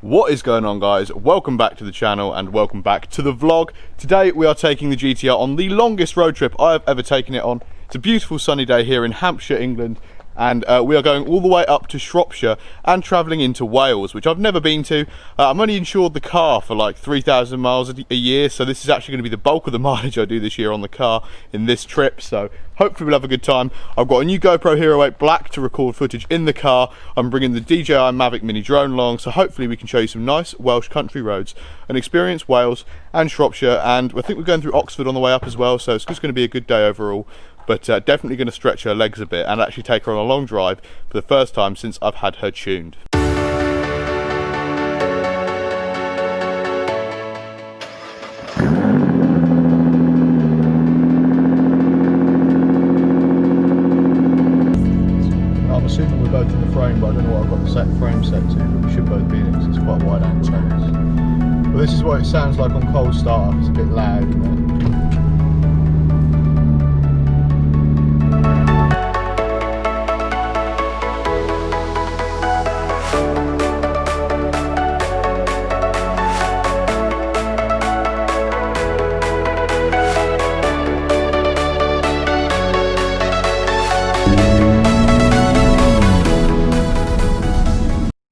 What is going on, guys? Welcome back to the channel and welcome back to the vlog. Today we are taking the GTR on the longest road trip I have ever taken it on. It's a beautiful sunny day here in Hampshire, England, and we are going all the way up to Shropshire and travelling into Wales, which I've never been to. I'm only insured the car for like 3,000 miles a year, so this is actually going to be the bulk of the mileage I do this year on the car in this trip, so hopefully we'll have a good time. I've got a new GoPro Hero 8 Black to record footage in the car. I'm bringing the DJI Mavic Mini drone along, so hopefully we can show you some nice Welsh country roads and experience Wales and Shropshire, and I think we're going through Oxford on the way up as well, so it's just going to be a good day overall. But definitely going to stretch her legs a bit and actually take her on a long drive for the first time since I've had her tuned. I'm assuming we're both in the frame, but I don't know what I've got the frame set to, but we should both be in it because it's quite wide angle. But this is what it sounds like on cold start. It's a bit loud, isn't it?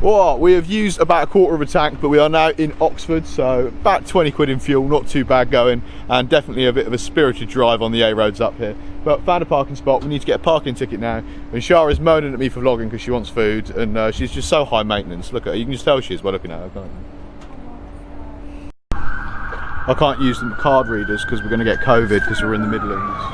Well, we have used about a quarter of a tank, but we are now in Oxford, so about 20 quid in fuel, not too bad going, and definitely a bit of a spirited drive on the A roads up here. But found a parking spot. We need to get a parking ticket now, and Shara is moaning at me for vlogging because she wants food, and she's just so high maintenance. Look at her, you can just tell she is by looking at her, can't you? I can't use the card readers because we're going to get COVID because we're in the Midlands.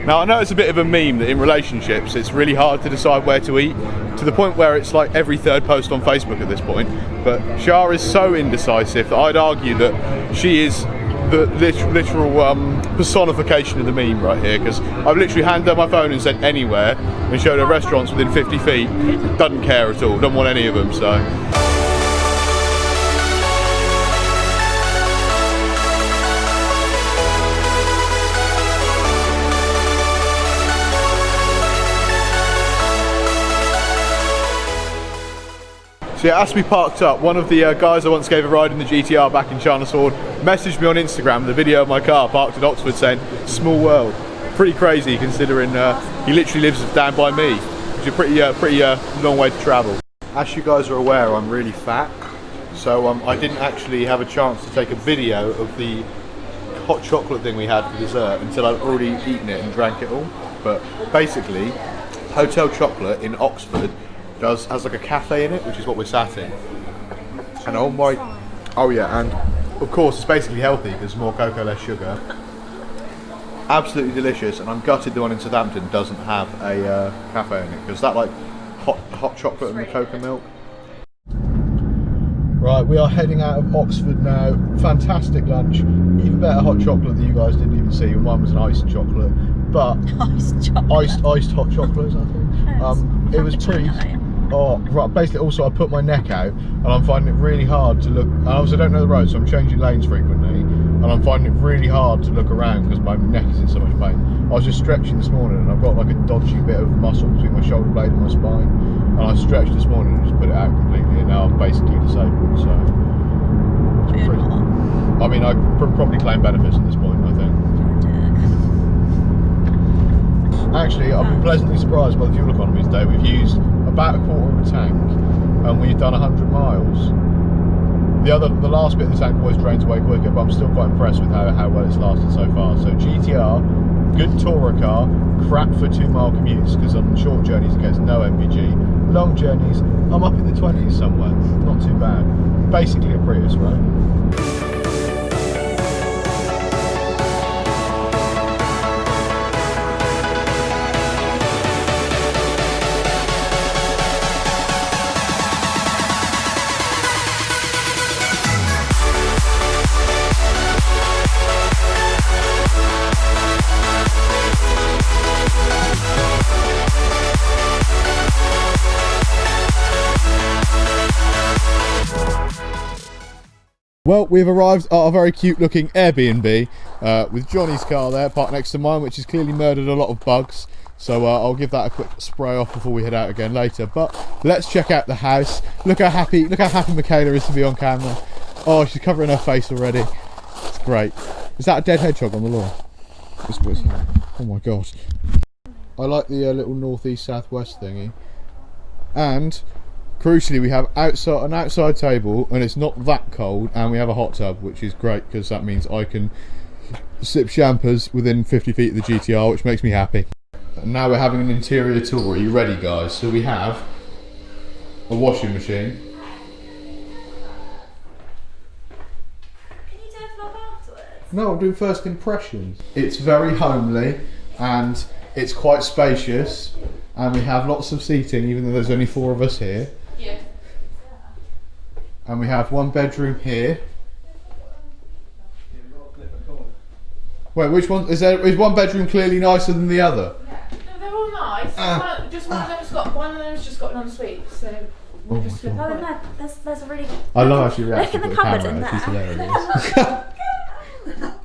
Now, I know it's a bit of a meme that in relationships it's really hard to decide where to eat, to the point where it's like every third post on Facebook at this point. But Shara is so indecisive that I'd argue that she is the literal personification of the meme right here, because I've literally handed her my phone and said anywhere and showed her restaurants within 50 feet. Doesn't care at all, doesn't want any of them, so. So yeah, as we parked up, one of the guys I once gave a ride in the GTR back in Chelmsford messaged me on Instagram with a video of my car parked at Oxford saying, "Small world." Pretty crazy considering he literally lives down by me, which is a pretty long way to travel. As you guys are aware, I'm really fat, so I didn't actually have a chance to take a video of the hot chocolate thing we had for dessert until I'd already eaten it and drank it all. But basically, Hotel Chocolate in Oxford has like a cafe in it, which is what we're sat in. And oh yeah, and of course it's basically healthy because more cocoa, less sugar. Absolutely delicious, and I'm gutted the one in Southampton doesn't have a cafe in it, because that like hot chocolate and the cocoa milk. Right, we are heading out of Oxford now. Fantastic lunch, even better hot chocolate that you guys didn't even see. Mine was an iced chocolate, but iced hot chocolates, I think. It was pretty. Oh, right, basically also I put my neck out and I'm finding it really hard to look, and obviously I don't know the road, so I'm changing lanes frequently, and I'm finding it really hard to look around because my neck is in so much pain. I was just stretching this morning and I've got like a dodgy bit of muscle between my shoulder blade and my spine, and I stretched this morning and just put it out completely, and now I'm basically disabled, so it's pretty, I mean, I probably claim benefits at this point, I think. Actually, I've been pleasantly surprised by the fuel economy today. We've used about a quarter of a tank and we've done 100 miles. The last bit of the tank always drains away quicker, but I'm still quite impressed with how well it's lasted so far. So GTR, good tourer car, crap for 2 mile commutes, because on short journeys it gets no MPG. Long journeys, I'm up in the 20s somewhere, not too bad. Basically a Prius, right? Well, we've arrived at a very cute looking Airbnb with Johnny's car there parked next to mine, which has clearly murdered a lot of bugs. So I'll give that a quick spray off before we head out again later. But let's check out the house. Look how happy Michaela is to be on camera. Oh, she's covering her face already. It's great. Is that a dead hedgehog on the lawn? Oh my god. I like the little northeast southwest thingy. And crucially, we have an outside table, and it's not that cold, and we have a hot tub, which is great because that means I can sip champers within 50 feet of the GTR, which makes me happy. And now we're having an interior tour. Are you ready, guys? So we have a washing machine. Can you do a vlog afterwards? No, I'm doing first impressions. It's very homely and it's quite spacious, and we have lots of seating even though there's only 4 of us here. Yeah. And we have one bedroom here. Wait, which one is there? Is one bedroom clearly nicer than the other? Yeah. No, they're all nice. One of them's just got an ensuite, so we'll just flip it. Oh no, there's a really. I love how she reacts. Look in the cupboard in there. She's hilarious.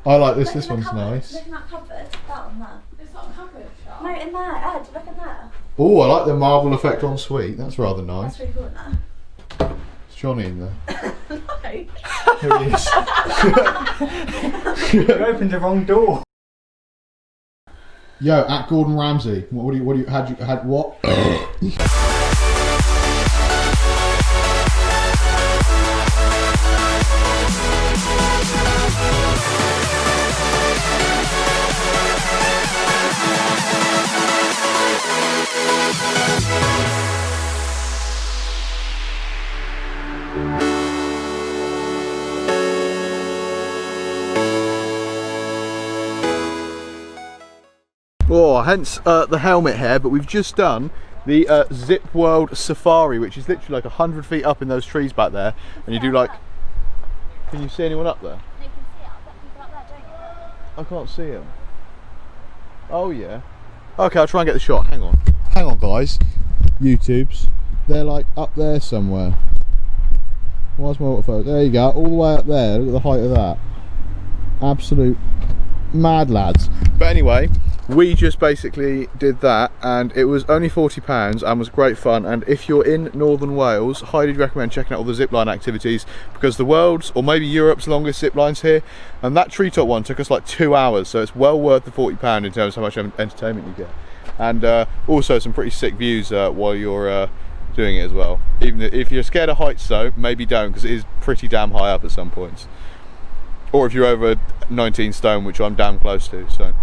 I like this. This one's nice. Look in that cupboard. That one there. It's not a cupboard. No, in there, Ed. Look in there. Oh, I like the marble effect en suite. That's rather nice. That's really cool in there. Is Johnny in there? No. Here he is. You opened the wrong door. Yo, at Gordon Ramsay. What? Oh, hence the helmet hair, but we've just done the Zip World Safari, which is literally like 100 feet up in those trees back there, and you do like... Can you see anyone up there? You can see it. I bet people up there, don't you? I can't see him. Oh yeah. Okay, I'll try and get the shot. Hang on. Hang on, guys. YouTubes. They're like up there somewhere. Where's my photo? There you go. All the way up there. Look at the height of that. Absolute mad lads. But anyway, we just basically did that, and it was only £40 and was great fun. And if you're in Northern Wales, highly recommend checking out all the zipline activities, because the world's, or maybe Europe's, longest zipline's here, and that treetop one took us like 2 hours, so it's well worth the £40 in terms of how much entertainment you get, and also some pretty sick views while you're doing it as well. Even if you're scared of heights, though, maybe don't, because it is pretty damn high up at some points, or if you're over 19 stone, which I'm damn close to. So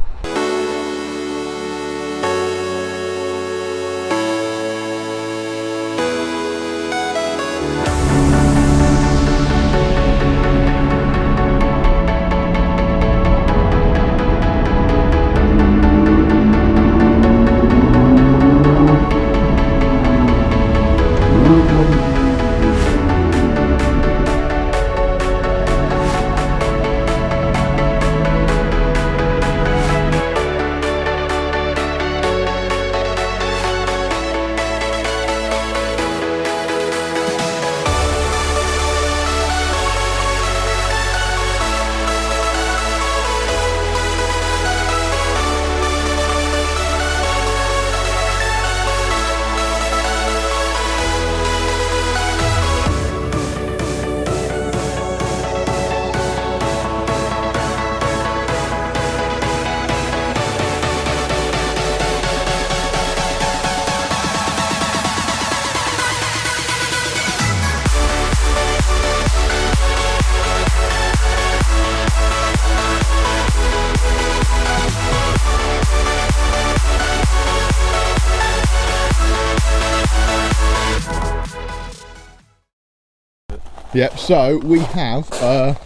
yep, so we have a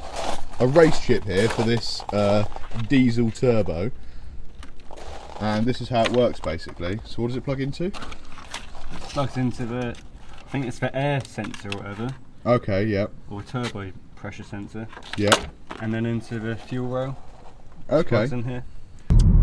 race chip here for this diesel turbo, and this is how it works basically. So what does it plug into? It plugs into the, I think it's the air sensor or whatever. Okay, yep. Or turbo pressure sensor. Yep. And then into the fuel rail. Okay. Plugs in here.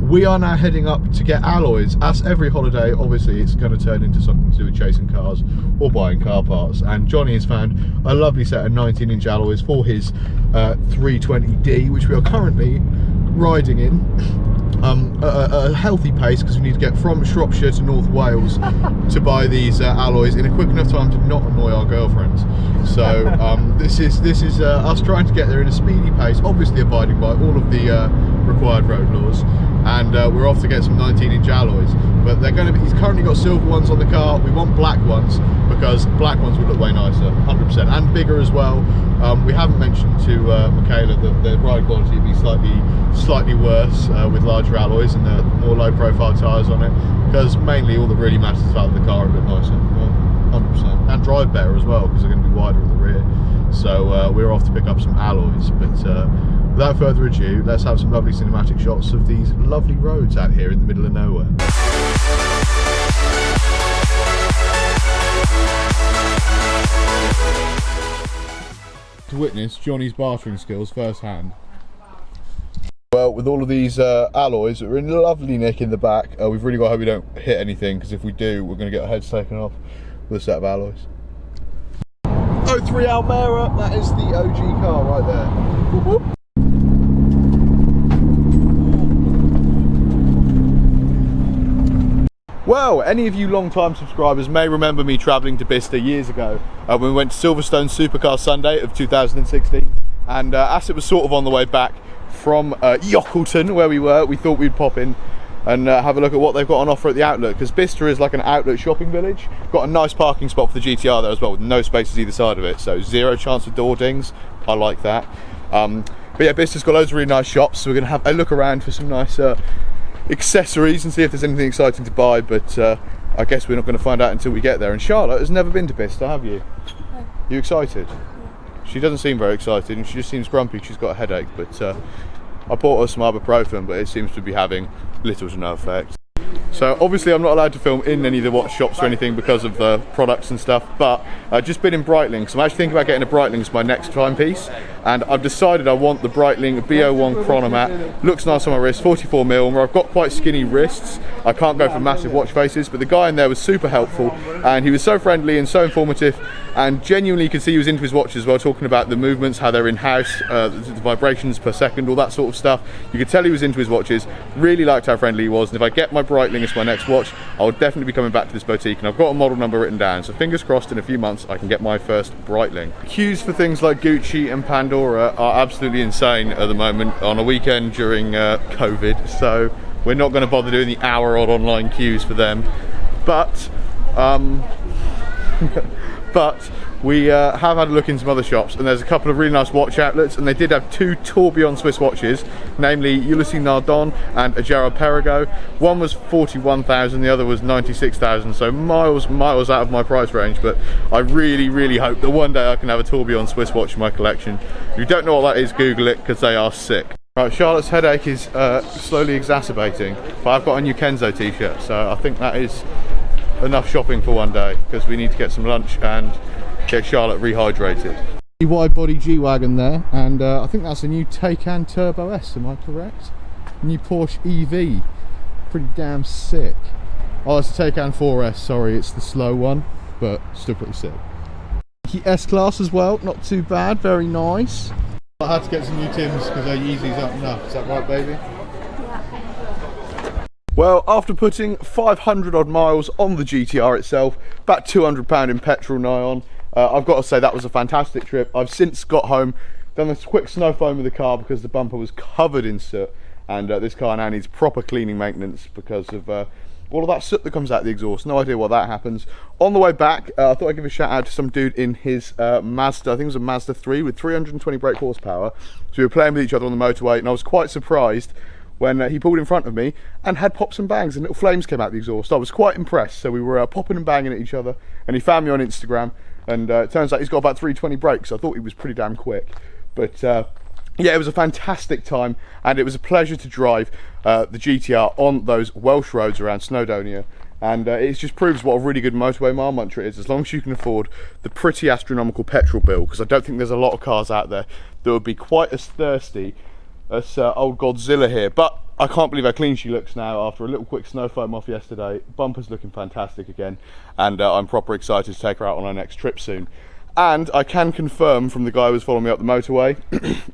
We are now heading up to get alloys. As every holiday, obviously it's going to turn into something to do with chasing cars or buying car parts, and Johnny has found a lovely set of 19-inch alloys for his 320D, which we are currently riding in. a healthy pace, because we need to get from Shropshire to North Wales to buy these alloys in a quick enough time to not annoy our girlfriends. So this is us trying to get there in a speedy pace, obviously abiding by all of the required road laws, and we're off to get some 19-inch alloys. But they're going to be, he's currently got silver ones on the car. We want black ones because black ones would look way nicer, 100%, and bigger as well. We haven't mentioned to Michaela that the ride quality would be slightly worse with larger alloys and more low-profile tyres on it, because mainly all that really matters about the car are a bit nicer, 100%, and drive better as well because they're going to be wider at the rear. So we're off to pick up some alloys, but without further ado, let's have some lovely cinematic shots of these lovely roads out here in the middle of nowhere. To witness Johnny's bartering skills firsthand. Well, with all of these alloys, we're in lovely nick in the back. We've really got to hope we don't hit anything, because if we do, we're going to get our heads taken off with a set of alloys. 03 Almera, that is the OG car right there. Whoop, whoop. Well, any of you long-time subscribers may remember me travelling to Bicester years ago when we went to Silverstone Supercar Sunday of 2016, and as it was sort of on the way back from Yockleton, where we were, we thought we'd pop in and have a look at what they've got on offer at the outlet, because Bicester is like an outlet shopping village. Got a nice parking spot for the GTR there as well, with no spaces either side of it, so zero chance of door dings. I like that. But yeah, Bicester's got loads of really nice shops, so we're going to have a look around for some nice accessories and see if there's anything exciting to buy, but I guess we're not going to find out until we get there. And Charlotte has never been to Bicester, have you? No. You excited? Yeah. She doesn't seem very excited, and she just seems grumpy. She's got a headache, but I bought her some ibuprofen, but it seems to be having little to no effect. So obviously I'm not allowed to film in any of the watch shops or anything because of the products and stuff, but I've just been in Breitling, so I'm actually thinking about getting a Breitling as my next timepiece, and I've decided I want the Breitling B01 Chronomat. Looks nice on my wrist, 44mm, and where I've got quite skinny wrists, I can't go for massive watch faces, but the guy in there was super helpful, and he was so friendly and so informative, and genuinely you could see he was into his watches as well, talking about the movements, how they're in-house, the vibrations per second, all that sort of stuff. You could tell he was into his watches, really liked how friendly he was, and if I get my Breitling as my next watch, I'll definitely be coming back to this boutique, and I've got a model number written down, so fingers crossed in a few months I can get my first Breitling. Queues for things like Gucci and Pandora are absolutely insane at the moment on a weekend during COVID, so we're not going to bother doing the hour-odd online queues for them, but but we have had a look in some other shops, and there's a couple of really nice watch outlets, and they did have two Tourbillon Swiss watches, namely Ulysses Nardon and a Gerard Perregaux. One was 41,000, the other was 96,000, so miles out of my price range, but I really hope that one day I can have a Tourbillon Swiss watch in my collection. If you don't know what that is, Google it, because they are sick. Right, Charlotte's headache is slowly exacerbating, but I've got a new Kenzo t-shirt, so I think that is enough shopping for one day, because we need to get some lunch and get Charlotte rehydrated. Wide body G-Wagon there, and I think that's a new Taycan Turbo S, am I correct? New Porsche EV, pretty damn sick. Oh, it's a Taycan 4S, sorry, it's the slow one, but still pretty sick. S-Class as well, not too bad, very nice. I had to get some new Tims because their Yeezys aren't enough, is that right, baby? Well, after putting 500 odd miles on the GTR itself, about £200 in petrol nigh on, I've got to say that was a fantastic trip. I've since got home, done a quick snow foam with the car because the bumper was covered in soot, and this car now needs proper cleaning maintenance because of all of that soot that comes out the exhaust. No idea why that happens. On the way back, I thought I'd give a shout out to some dude in his Mazda, I think it was a Mazda 3 with 320 brake horsepower. So we were playing with each other on the motorway, and I was quite surprised when he pulled in front of me and had pops and bangs and little flames came out the exhaust. I was quite impressed. So we were popping and banging at each other, and he found me on Instagram, and it turns out he's got about 320 brakes. I thought he was pretty damn quick, but yeah, it was a fantastic time, and it was a pleasure to drive the GTR on those Welsh roads around Snowdonia, and it just proves what a really good motorway mile mantra is, as long as you can afford the pretty astronomical petrol bill, because I don't think there's a lot of cars out there that would be quite as thirsty as old Godzilla here. But I can't believe how clean she looks now after a little quick snow foam off yesterday. Bumper's looking fantastic again, and I'm proper excited to take her out on our next trip soon. And I can confirm from the guy who was following me up the motorway,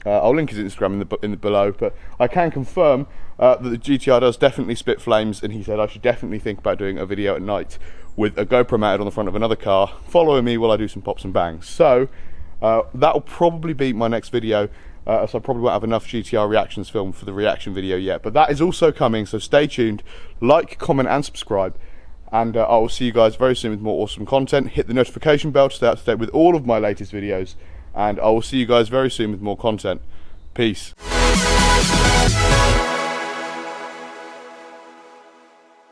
I'll link his Instagram in the below, but I can confirm that the GTR does definitely spit flames, and he said I should definitely think about doing a video at night with a GoPro mounted on the front of another car, following me while I do some pops and bangs. So that'll probably be my next video, so I probably won't have enough GTR reactions filmed for the reaction video yet, but that is also coming, so stay tuned, like, comment and subscribe. And I will see you guys very soon with more awesome content. Hit the notification bell to stay up to date with all of my latest videos. And I will see you guys very soon with more content. Peace.